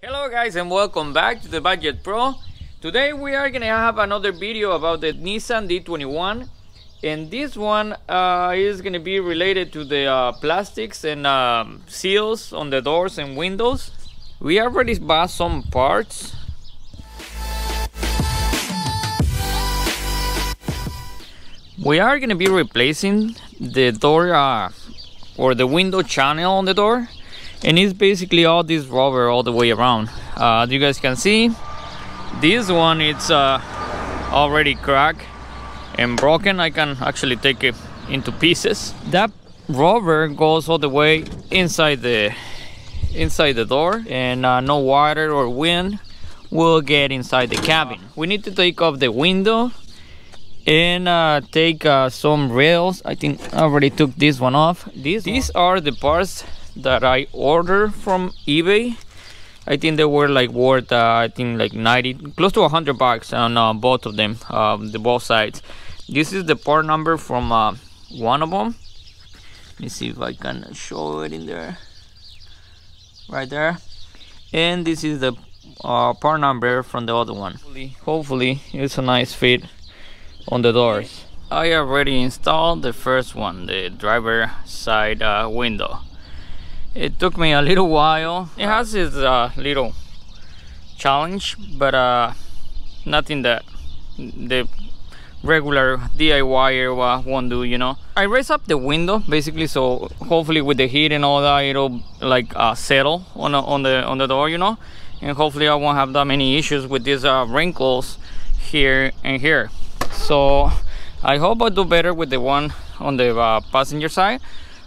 Hello guys and welcome back to the Budget Pro. Today we are gonna have another video about the Nissan D21, and this one is gonna be related to the plastics and seals on the doors and windows. We already bought some parts. We are gonna be replacing the door or the window channel on the door. And it's basically all this rubber all the way around. You guys can see this one, it's already cracked and broken. I can actually take it into pieces. That rubber goes all the way inside the door, and no water or wind will get inside the cabin. We need to take off the window and take some rails. I think I already took this one off. These are the parts that I ordered from eBay. I think they were like worth I think like 90, close to 100 bucks on both of them, both sides. This is the part number from one of them. Let me see if I can show it in there, right there. And this is the part number from the other one. Hopefully it's a nice fit on the doors. I already installed the first one, the driver side window. It took me a little while. It has its little challenge, but nothing that the regular DIY won't do, you know. I raised up the window basically, so hopefully with the heat and all that, it'll like settle on the door, you know, and hopefully I won't have that many issues with these wrinkles here and here. So I hope I do better with the one on the passenger side.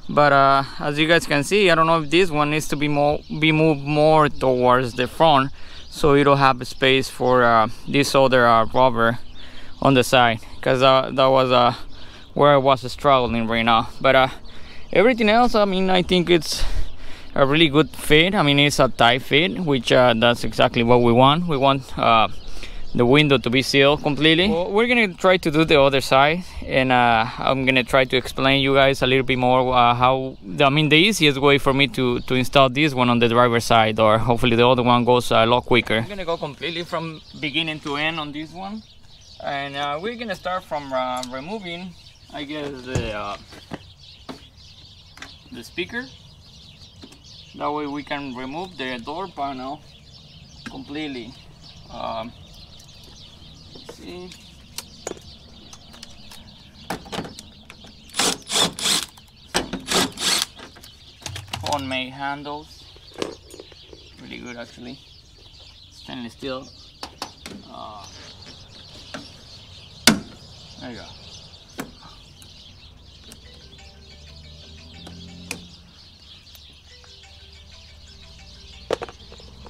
But as you guys can see, I don't know if this one needs to be moved more towards the front, so it'll have a space for this other rubber on the side, because that was where I was struggling right now. But everything else, I mean, I think it's a really good fit. I mean, it's a tight fit, which that's exactly what we want. We want the window to be sealed completely. Well, we're gonna try to do the other side, and I'm gonna try to explain you guys a little bit more how the easiest way for me to install this one on the driver's side, or hopefully the other one goes a lot quicker. I'm gonna go completely from beginning to end on this one, and we're gonna start from removing, I guess, the speaker. That way we can remove the door panel completely. See, homemade handles, really good actually, stainless steel. There you go.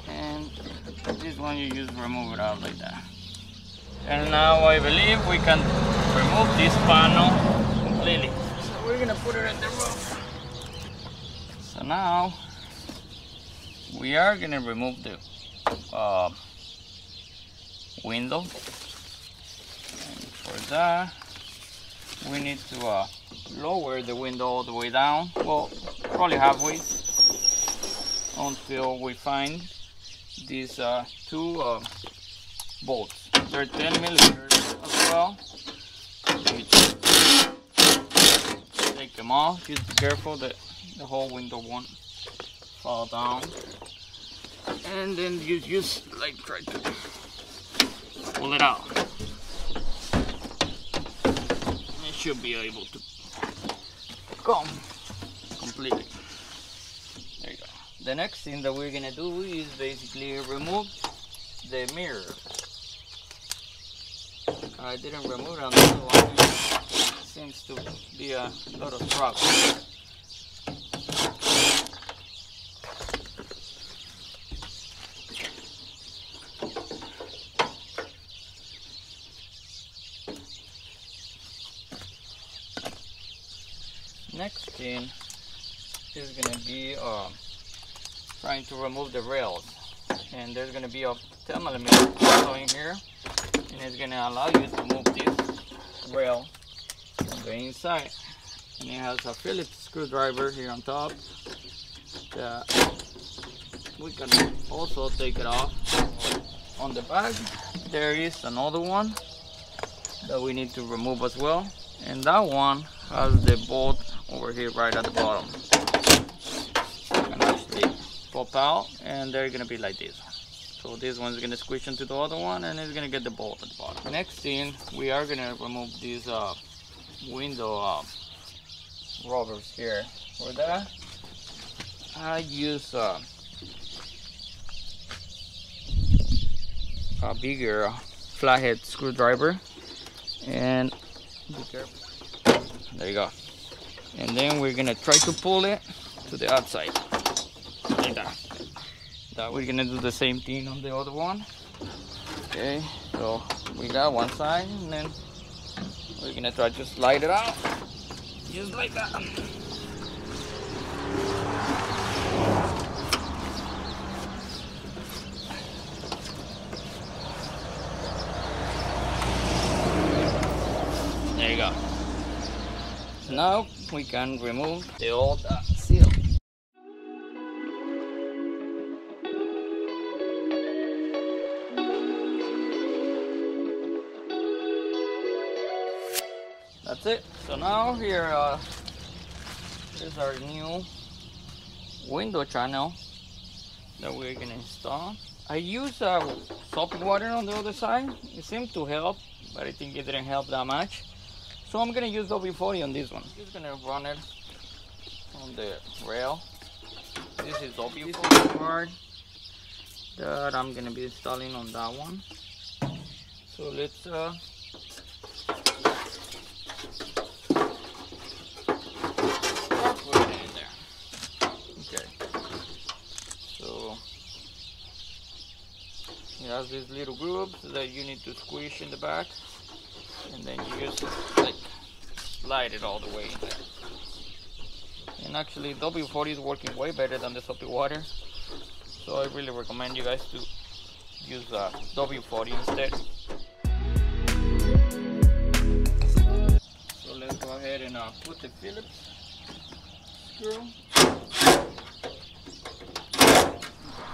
And this one you just remove it out like that. And now I believe we can remove this panel completely. So we're gonna put it in the roof. So now we are gonna remove the window. And for that, we need to lower the window all the way down. Well, probably halfway, until we find these two bolts. They're 10 millimeters as well. You take them off. Just be careful that the whole window won't fall down. And then you just like try to pull it out. It should be able to come completely. There you go. The next thing that we're gonna do is basically remove the mirror. I didn't remove it on this one. Seems to be a lot of struggle. Next thing is gonna be trying to remove the rails, and there's gonna be a 10 millimeter in here. And it's gonna allow you to move this rail on the inside. And it has a Phillips screwdriver here on top that we can also take it off. On the back there is another one that we need to remove as well, and that one has the bolt over here right at the bottom. You can actually pop out and they're gonna be like this. So this one's gonna squish into the other one and it's gonna get the bolt at the bottom. Next thing, we are gonna remove these window rubbers here. For that, I use a bigger flathead screwdriver, and be careful. There you go. And then we're gonna try to pull it to the outside like that. We're gonna do the same thing on the other one. Okay, so we got one side, and then we're gonna try to slide it out just like that. There you go. So now we can remove the old seal. That's it. So now here is our new window channel that we're gonna install. I use soapy water on the other side. It seemed to help, but I think it didn't help that much. So I'm gonna use W40 on this one. I'm just gonna run it on the rail. This is W40 part that I'm gonna be installing on that one. So let's put it in there. Okay. So it has these little grooves that you need to squish in the back, and then you just like slide it all the way in there. And actually W40 is working way better than the soapy water, so I really recommend you guys to use W40 instead. So let's go ahead and put the Phillips screw.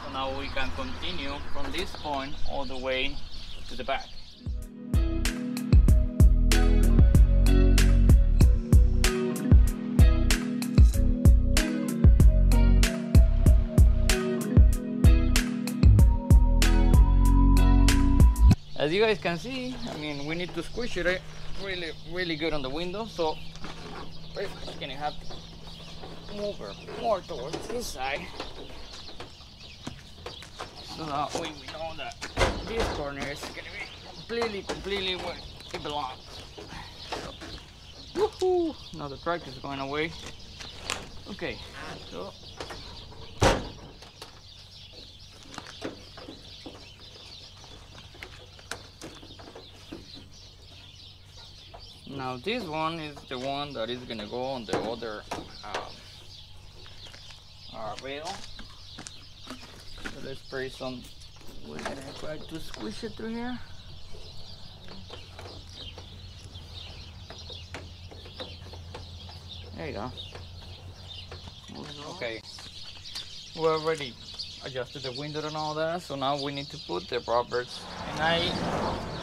So now we can continue from this point all the way to the back. As you guys can see, I mean, we need to squish it really good on the window, so we're just gonna have to move her more towards this side, so that way we know that this corner is gonna be completely where it belongs. So, woohoo! Now the track is going away. Okay, so now this one is the one that is gonna go on the other rail. So let's spray some. We're gonna try to squish it through here. There you go. Okay, we already adjusted the window and all that, so now we need to put the rubbers. And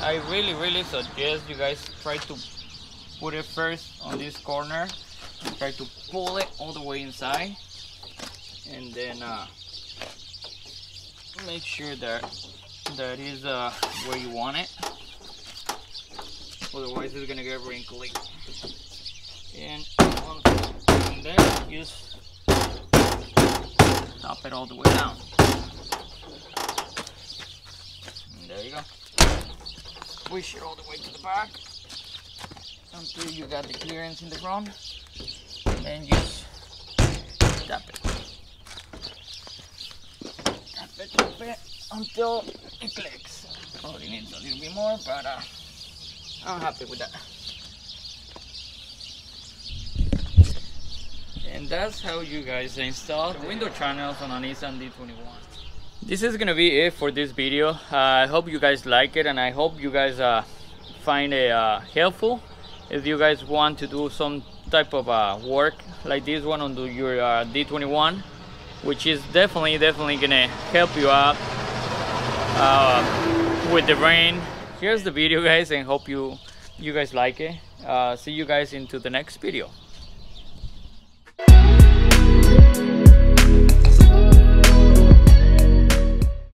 I really suggest you guys try to put it first on this corner and try to pull it all the way inside, and then make sure that that is where you want it. Otherwise it's gonna get wrinkly. And then just top it all the way down. And there you go. Push it all the way to the back until you got the clearance in the front, and then just tap it until it clicks. Probably needs a little bit more, but I'm happy with that. And that's how you guys install the window channels on a Nissan D21. This is gonna be it for this video. I hope you guys like it, and I hope you guys find it helpful. If you guys want to do some type of work like this one on your D21, which is definitely gonna help you out with the rain. Here's the video, guys, and hope you guys like it. See you guys into the next video.